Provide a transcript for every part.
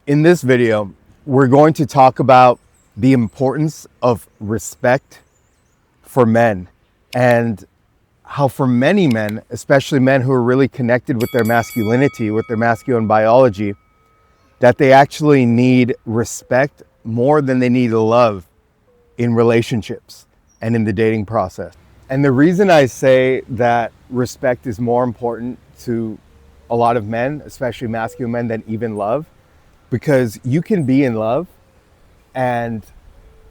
In this video, we're going to talk about the importance of respect for men and how for many men, especially men who are really connected with their masculinity, with their masculine biology, that they actually need respect more than they need love in relationships and in the dating process. And the reason I say that respect is more important to a lot of men, especially masculine men, than even love, because you can be in love and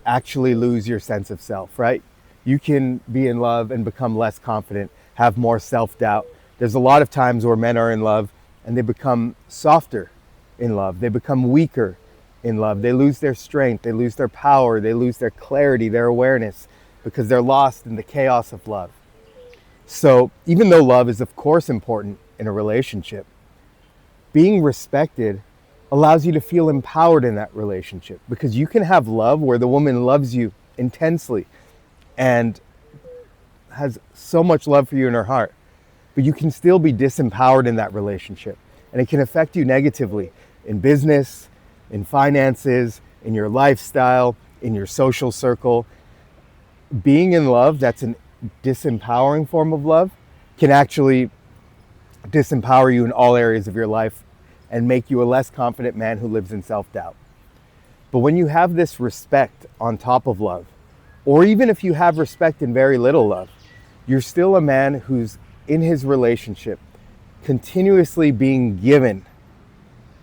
actually lose your sense of self, right? You can be in love and become less confident, have more self-doubt. There's a lot of times where men are in love and they become softer in love. They become weaker in love. They lose their strength, they lose their power, they lose their clarity, their awareness, because they're lost in the chaos of love. So even though love is of course important in a relationship, being respected allows you to feel empowered in that relationship, because you can have love where the woman loves you intensely and has so much love for you in her heart, but you can still be disempowered in that relationship, and it can affect you negatively in business, in finances, in your lifestyle, in your social circle. Being in love that's a disempowering form of love can actually disempower you in all areas of your life and make you a less confident man who lives in self-doubt. But when you have this respect on top of love, or even if you have respect and very little love, you're still a man who's in his relationship continuously being given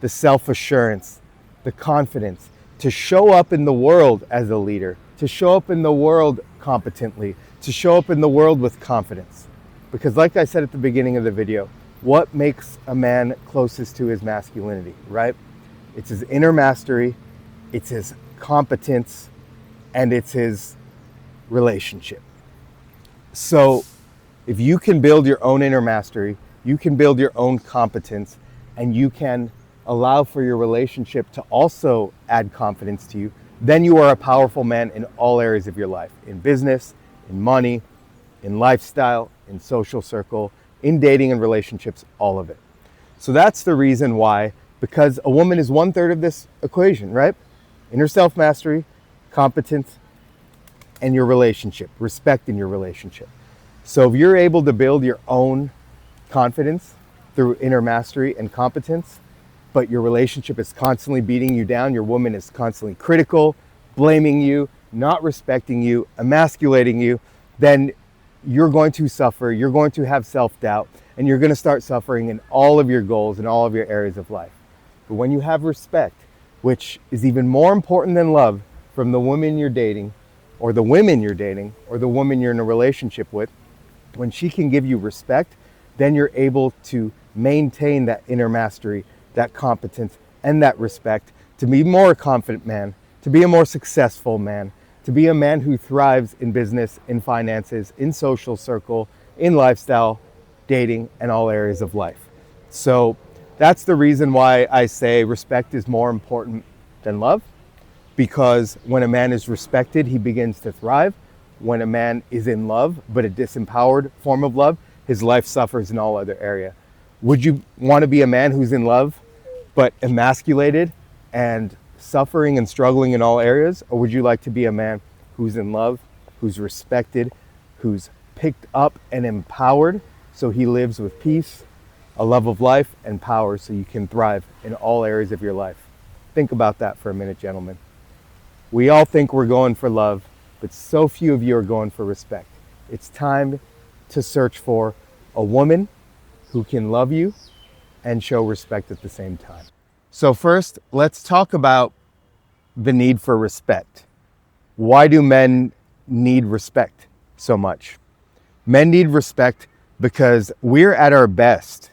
the self-assurance, the confidence to show up in the world as a leader, to show up in the world competently, to show up in the world with confidence. Because like I said at the beginning of the video, what makes a man closest to his masculinity, right? It's his inner mastery, it's his competence, and it's his relationship. So if you can build your own inner mastery, you can build your own competence, and you can allow for your relationship to also add confidence to you, then you are a powerful man in all areas of your life, in business, in money, in lifestyle, in social circle, in dating and relationships, all of it. So that's the reason why, because a woman is 1/3 of this equation, right? Inner self-mastery, competence, and your relationship, respect in your relationship. So if you're able to build your own confidence through inner mastery and competence, but your relationship is constantly beating you down, your woman is constantly critical, blaming you, not respecting you, emasculating you, then you're going to suffer, you're going to have self-doubt, and you're going to start suffering in all of your goals and all of your areas of life. But when you have respect, which is even more important than love, from the woman you're dating, or the women you're dating, or the woman you're in a relationship with, when she can give you respect, then you're able to maintain that inner mastery, that competence, and that respect to be more a confident man, to be a more successful man, to be a man who thrives in business, in finances, in social circle, in lifestyle, dating, and all areas of life. So that's the reason why I say respect is more important than love, because when a man is respected, he begins to thrive. When a man is in love, but a disempowered form of love, his life suffers in all other area. Would you want to be a man who's in love, but emasculated and suffering and struggling in all areas? Or would you like to be a man who's in love, who's respected, who's picked up and empowered, so he lives with peace, a love of life, and power, so you can thrive in all areas of your life? Think about that for a minute, gentlemen. We all think we're going for love, but so few of you are going for respect. It's time to search for a woman who can love you and show respect at the same time. So first, let's talk about the need for respect. Why do men need respect so much? Men need respect because we're at our best.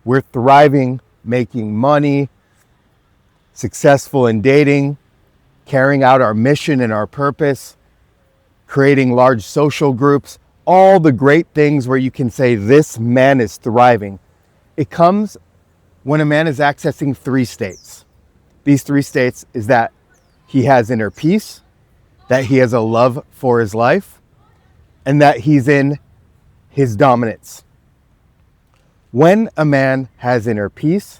We're thriving, making money, successful in dating, carrying out our mission and our purpose, creating large social groups, all the great things where you can say this man is thriving. It comes when a man is accessing 3 states. These 3 states is that he has inner peace, that he has a love for his life, and that he's in his dominance. When a man has inner peace,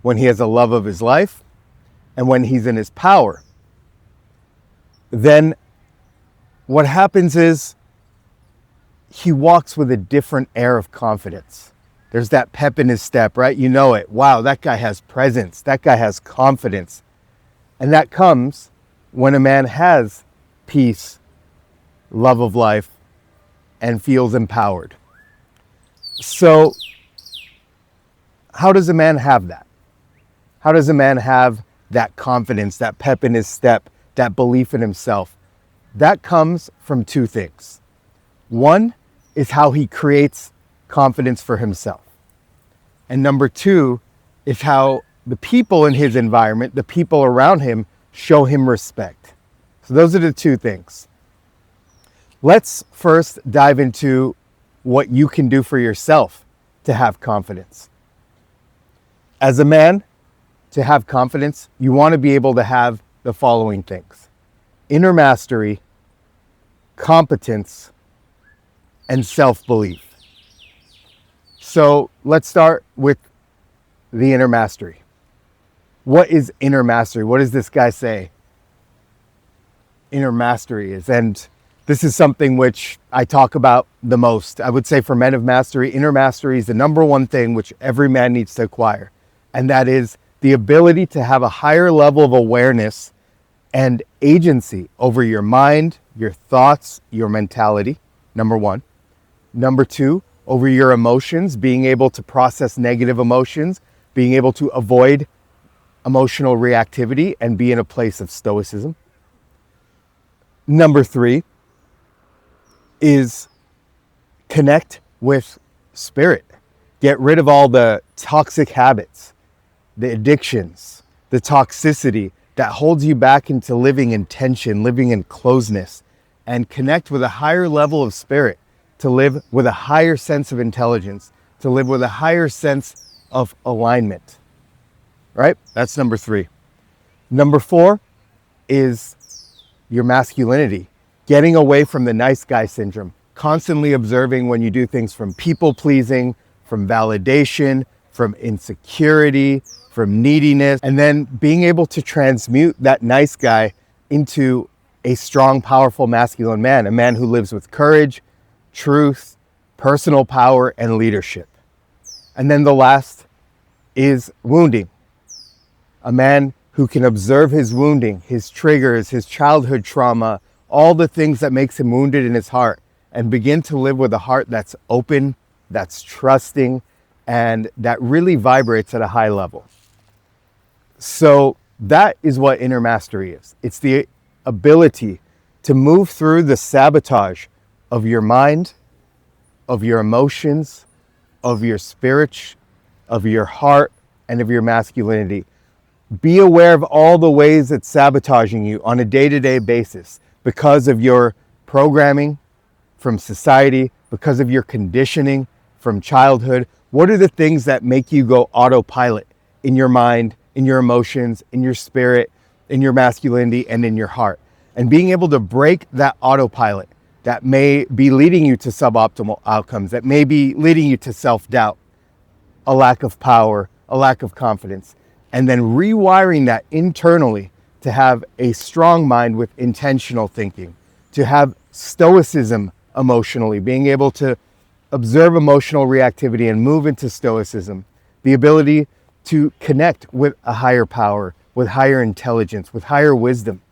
when he has a love of his life, and when he's in his power, then what happens is he walks with a different air of confidence. There's that pep in his step, right? You know it. Wow, that guy has presence. That guy has confidence. And that comes when a man has peace, love of life, and feels empowered. So, how does a man have that? How does a man have that confidence, that pep in his step, that belief in himself? That comes from two things. One is how he creates confidence for himself. And number two is how the people in his environment, the people around him, show him respect. So those are the two things. Let's first dive into what you can do for yourself to have confidence. As a man, to have confidence, you want to be able to have the following things: inner mastery, competence, and self-belief. So let's start with the inner mastery. What is inner mastery? What does this guy say inner mastery is? And this is something which I talk about the most. I would say for men of mastery, inner mastery is the number one thing which every man needs to acquire. And that is the ability to have a higher level of awareness and agency over your mind, your thoughts, your mentality, number one. Number two, over your emotions, being able to process negative emotions, being able to avoid emotional reactivity and be in a place of stoicism. Number three is connect with spirit. Get rid of all the toxic habits, the addictions, the toxicity that holds you back into living in tension, living in closeness, and connect with a higher level of spirit, to live with a higher sense of intelligence, to live with a higher sense of alignment, right? That's number three. Number four is your masculinity, getting away from the nice guy syndrome, constantly observing when you do things from people pleasing, from validation, from insecurity, from neediness, and then being able to transmute that nice guy into a strong, powerful, masculine man, a man who lives with courage, truth, personal power, and leadership. And then the last is wounding. A man who can observe his wounding, his triggers, his childhood trauma, all the things that makes him wounded in his heart, and begin to live with a heart that's open, that's trusting, and that really vibrates at a high level. So that is what inner mastery is. It's the ability to move through the sabotage of your mind, of your emotions, of your spirit, of your heart, and of your masculinity. Be aware of all the ways it's sabotaging you on a day-to-day basis because of your programming from society, because of your conditioning from childhood. What are the things that make you go autopilot in your mind, in your emotions, in your spirit, in your masculinity, and in your heart? And being able to break that autopilot that may be leading you to suboptimal outcomes, that may be leading you to self-doubt, a lack of power, a lack of confidence, and then rewiring that internally to have a strong mind with intentional thinking, to have stoicism emotionally, being able to observe emotional reactivity and move into stoicism, the ability to connect with a higher power, with higher intelligence, with higher wisdom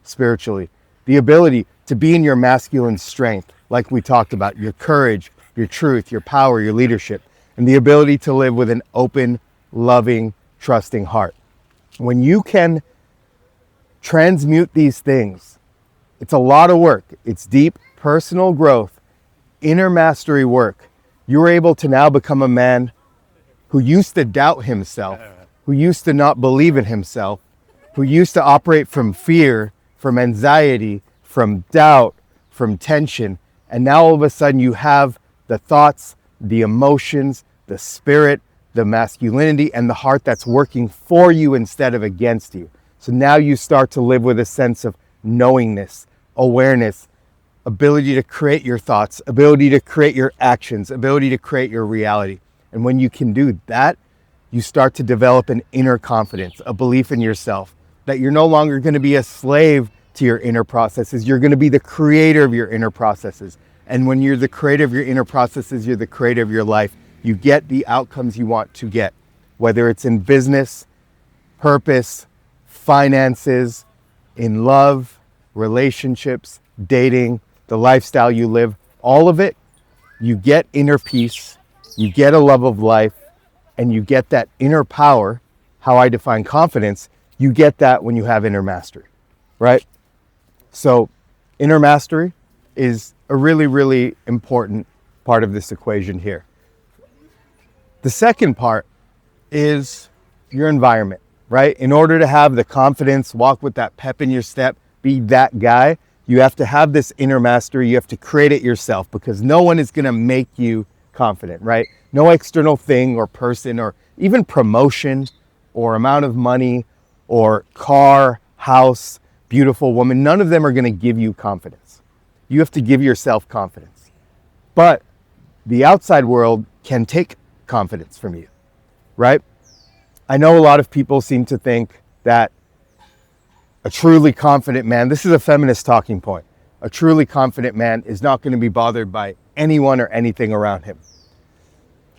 spiritually, the ability to be in your masculine strength, like we talked about, your courage, your truth, your power, your leadership, and the ability to live with an open, loving, trusting heart. When you can transmute these things, it's a lot of work. It's deep personal growth, inner mastery work. You're able to now become a man who used to doubt himself, who used to not believe in himself, who used to operate from fear, from anxiety, from doubt, from tension. And now all of a sudden you have the thoughts, the emotions, the spirit, the masculinity, and the heart that's working for you instead of against you. So now you start to live with a sense of knowingness, awareness, ability to create your thoughts, ability to create your actions, ability to create your reality. And when you can do that, you start to develop an inner confidence, a belief in yourself, that you're no longer going to be a slave to your inner processes. You're going to be the creator of your inner processes. And when you're the creator of your inner processes, you're the creator of your life. You get the outcomes you want to get, whether it's in business, purpose, finances, in love, relationships, dating, the lifestyle you live, all of it. You get inner peace, you get a love of life, and you get that inner power. How I define confidence, you get that when you have inner mastery, right? So inner mastery is a really, really important part of this equation here. The second part is your environment, right? In order to have the confidence, walk with that pep in your step, be that guy, you have to have this inner mastery. You have to create it yourself, because no one is going to make you confident, right? No external thing or person or even promotion or amount of money or car, house, beautiful woman. None of them are going to give you confidence. You have to give yourself confidence. But the outside world can take confidence from you, right? I know a lot of people seem to think that a truly confident man, this is a feminist talking point, a truly confident man is not going to be bothered by anyone or anything around him.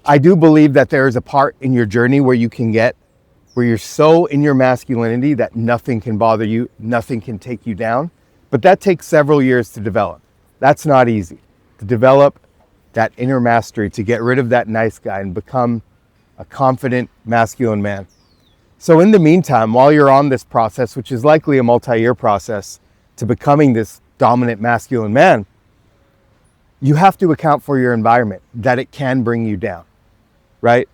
I do believe that there is a part in your journey where you're so in your masculinity that nothing can bother you, nothing can take you down, but that takes several years to develop. That's not easy. To develop that inner mastery, to get rid of that nice guy and become a confident masculine man. So in the meantime, while you're on this process, which is likely a multi-year process to becoming this dominant masculine man, you have to account for your environment, that it can bring you down, right?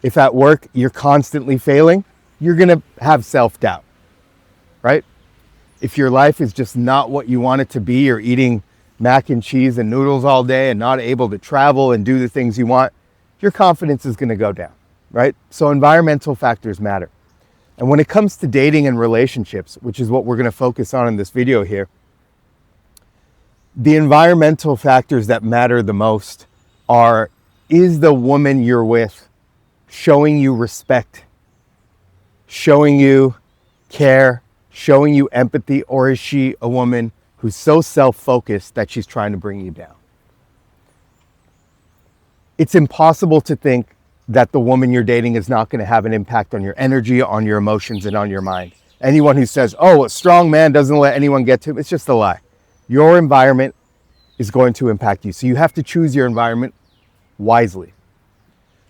If at work you're constantly failing, you're going to have self-doubt, right? If your life is just not what you want it to be, you're eating mac and cheese and noodles all day and not able to travel and do the things you want, your confidence is going to go down, right? So environmental factors matter. And when it comes to dating and relationships, which is what we're going to focus on in this video here, the environmental factors that matter the most are, is the woman you're with showing you respect, showing you care, showing you empathy, or is she a woman who's so self-focused that she's trying to bring you down? It's impossible to think that the woman you're dating is not going to have an impact on your energy, on your emotions, and on your mind. Anyone who says, oh, a strong man doesn't let anyone get to him, it's just a lie. Your environment is going to impact you. So you have to choose your environment wisely.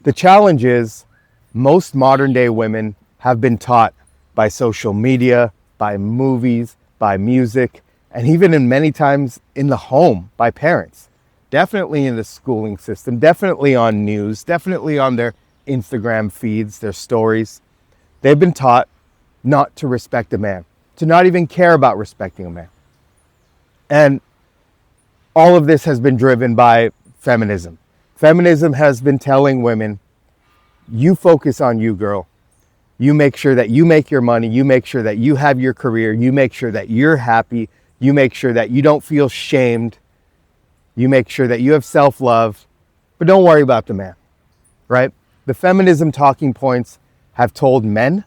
The challenge is most modern day women have been taught by social media, by movies, by music, and even in many times in the home by parents. Definitely in the schooling system, definitely on news, definitely on their Instagram feeds, their stories. They've been taught not to respect a man, to not even care about respecting a man. And all of this has been driven by feminism. Feminism has been telling women, you focus on you, girl. You make sure that you make your money. You make sure that you have your career. You make sure that you're happy. You make sure that you don't feel shamed. You make sure that you have self-love, but don't worry about the man, right? The feminism talking points have told men,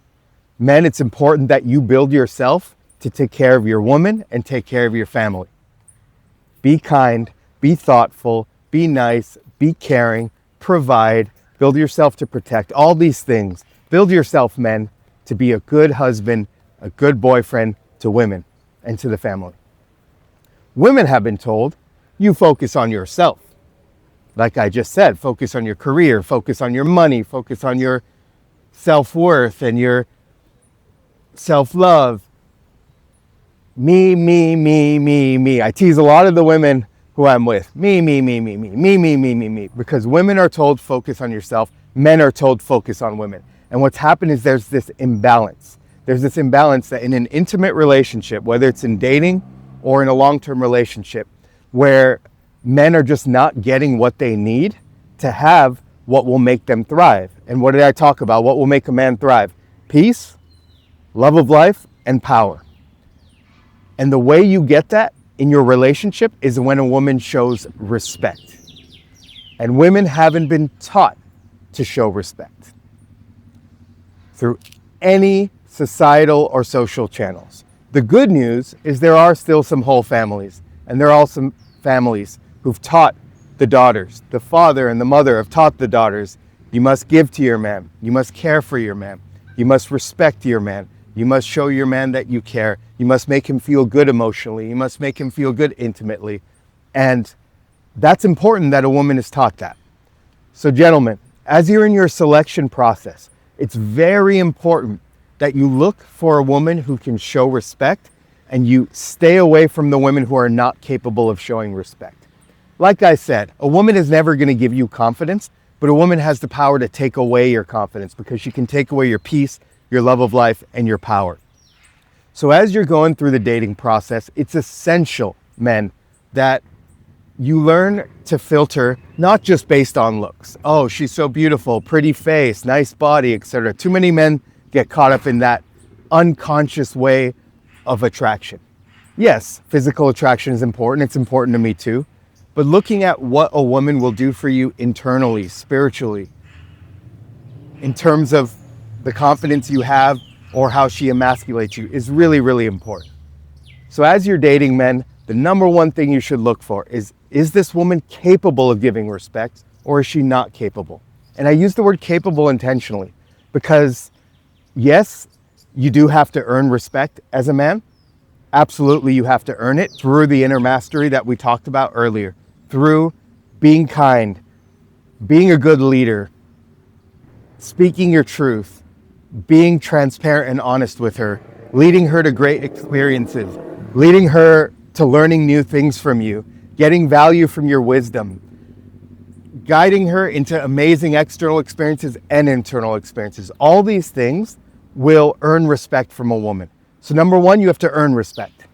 it's important that you build yourself to take care of your woman and take care of your family. Be kind, be thoughtful, be nice, be caring, provide, build yourself to protect, all these things. Build yourself, men, to be a good husband, a good boyfriend to women and to the family. Women have been told, you focus on yourself. Like I just said, focus on your career, focus on your money, focus on your self-worth and your self-love. Me. I tease a lot of the women who I'm with. Me. Because women are told focus on yourself. Men are told focus on women. And what's happened is there's this imbalance. There's this imbalance that in an intimate relationship, whether it's in dating or in a long-term relationship, where men are just not getting what they need to have what will make them thrive. And what did I talk about? What will make a man thrive? Peace, love of life, and power. And the way you get that in your relationship is when a woman shows respect. And women haven't been taught to show respect. through any societal or social channels. The good news is there are still some whole families, and there are some families who've taught the daughters. The father and the mother have taught the daughters, you must give to your man, you must care for your man, you must respect your man, you must show your man that you care, you must make him feel good emotionally, you must make him feel good intimately. And that's important that a woman is taught that. So gentlemen, as you're in your selection process, it's very important that you look for a woman who can show respect, and you stay away from the women who are not capable of showing respect. Like I said, a woman is never going to give you confidence, but a woman has the power to take away your confidence, because she can take away your peace, your love of life, and your power. So as you're going through the dating process, it's essential, men, that you learn to filter not just based on looks. Oh, she's so beautiful, pretty face, nice body, etc. Too many men get caught up in that unconscious way of attraction. Yes, physical attraction is important. It's important to me too. But looking at what a woman will do for you internally, spiritually, in terms of the confidence you have or how she emasculates you, is really, really important. So as you're dating, men, the number one thing you should look for is this woman capable of giving respect, or is she not capable? And I use the word capable intentionally, because yes, you do have to earn respect as a man. Absolutely, you have to earn it through the inner mastery that we talked about earlier, through being kind, being a good leader, speaking your truth, being transparent and honest with her, leading her to great experiences, leading her to learning new things from you, getting value from your wisdom, guiding her into amazing external experiences and internal experiences. All these things will earn respect from a woman. So number one, you have to earn respect.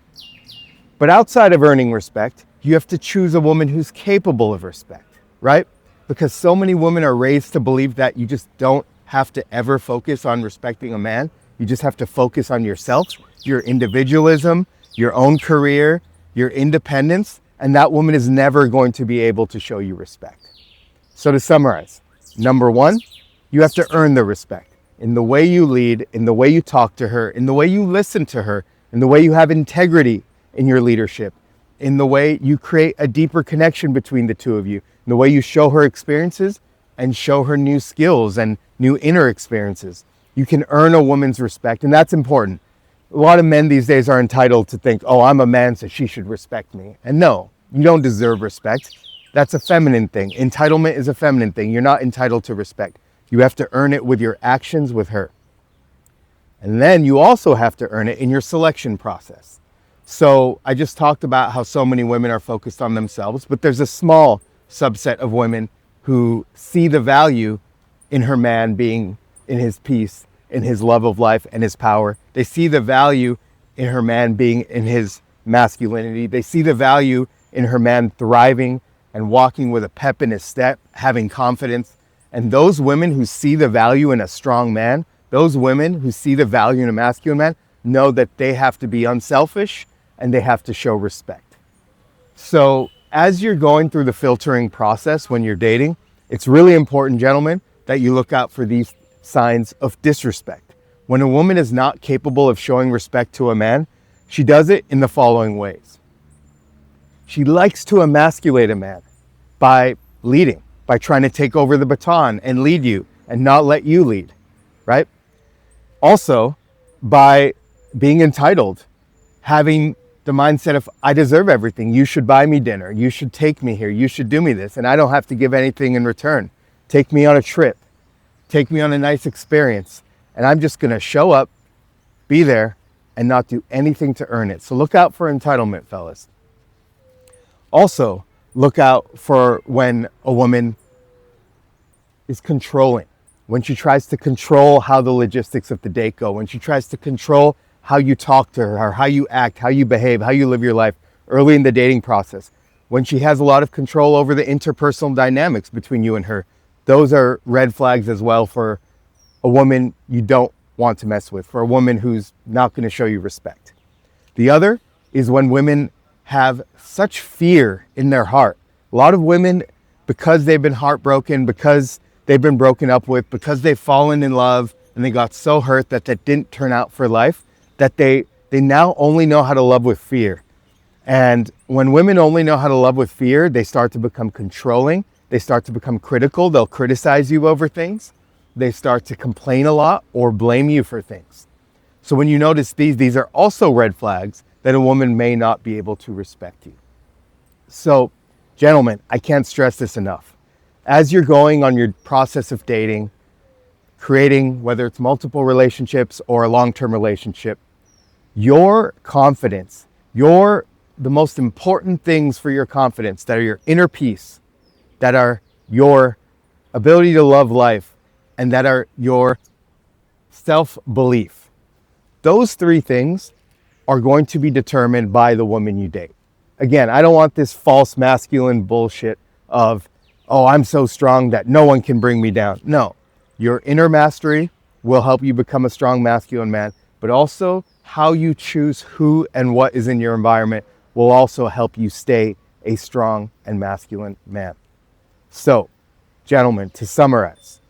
But outside of earning respect, you have to choose a woman who's capable of respect, right? Because so many women are raised to believe that you just don't have to ever focus on respecting a man. You just have to focus on yourself, your individualism, your own career, your independence, and that woman is never going to be able to show you respect. So to summarize, number one, you have to earn the respect in the way you lead, in the way you talk to her, in the way you listen to her, in the way you have integrity in your leadership, in the way you create a deeper connection between the two of you, in the way you show her experiences and show her new skills and new inner experiences. You can earn a woman's respect, and that's important. A lot of men these days are entitled to think, oh, I'm a man, so she should respect me. And no, you don't deserve respect. That's a feminine thing. Entitlement is a feminine thing. You're not entitled to respect. You have to earn it with your actions with her. And then you also have to earn it in your selection process. So I just talked about how so many women are focused on themselves, but there's a small subset of women who see the value in her man being in his peace, in his love of life and his power. They see the value in her man being in his masculinity. They see the value in her man thriving and walking with a pep in his step, having confidence. And those women who see the value in a strong man, those women who see the value in a masculine man, know that they have to be unselfish and they have to show respect. So as you're going through the filtering process when you're dating, it's really important, gentlemen, that you look out for these signs of disrespect. When a woman is not capable of showing respect to a man, she does it in the following ways. She likes to emasculate a man by leading, by trying to take over the baton and lead you and not let you lead, right? Also, by being entitled, having the mindset of, I deserve everything. You should buy me dinner. You should take me here. You should do me this. And I don't have to give anything in return. Take me on a trip. Take me on a nice experience. And I'm just going to show up, be there, and not do anything to earn it. So look out for entitlement, fellas. Also, look out for when a woman is controlling, when she tries to control how the logistics of the date go, when she tries to control how you talk to her, how you act, how you behave, how you live your life early in the dating process, when she has a lot of control over the interpersonal dynamics between you and her. Those are red flags as well for a woman you don't want to mess with, for a woman who's not going to show you respect. The other is when women have such fear in their heart. A lot of women, because they've been heartbroken, because they've been broken up with, because they've fallen in love, and they got so hurt that didn't turn out for life, that they now only know how to love with fear. And when women only know how to love with fear, they start to become controlling. They start to become critical. They'll criticize you over things. They start to complain a lot or blame you for things. So when you notice these are also red flags that a woman may not be able to respect you. So, gentlemen, I can't stress this enough. As you're going on your process of dating, creating, whether it's multiple relationships or a long-term relationship, your confidence, the most important things for your confidence, that are your inner peace, that are your ability to love life, and that are your self-belief. Those three things are going to be determined by the woman you date. Again, I don't want this false masculine bullshit of, oh, I'm so strong that no one can bring me down. No, your inner mastery will help you become a strong masculine man, but also how you choose who and what is in your environment will also help you stay a strong and masculine man. So, gentlemen, to summarize,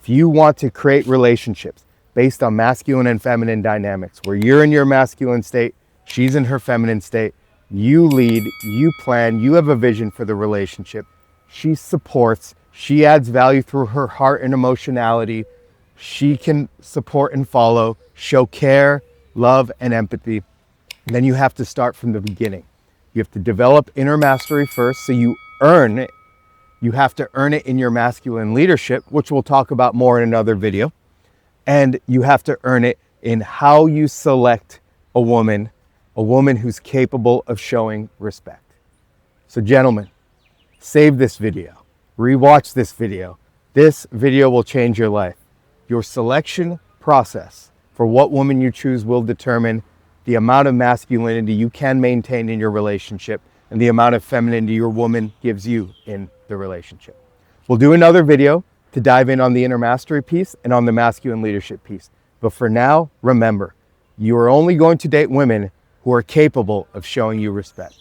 if you want to create relationships based on masculine and feminine dynamics, where you're in your masculine state, she's in her feminine state, you lead, you plan, you have a vision for the relationship, she supports, she adds value through her heart and emotionality, she can support and follow, show care, love, and empathy. And then you have to start from the beginning. You have to develop inner mastery first, so you earn it. You have to earn it in your masculine leadership, which we'll talk about more in another video. And you have to earn it in how you select a woman who's capable of showing respect. So gentlemen, save this video, rewatch this video. This video will change your life. Your selection process for what woman you choose will determine the amount of masculinity you can maintain in your relationship and the amount of femininity your woman gives you in the relationship. We'll do another video to dive in on the inner mastery piece and on the masculine leadership piece. But for now, remember, you are only going to date women who are capable of showing you respect.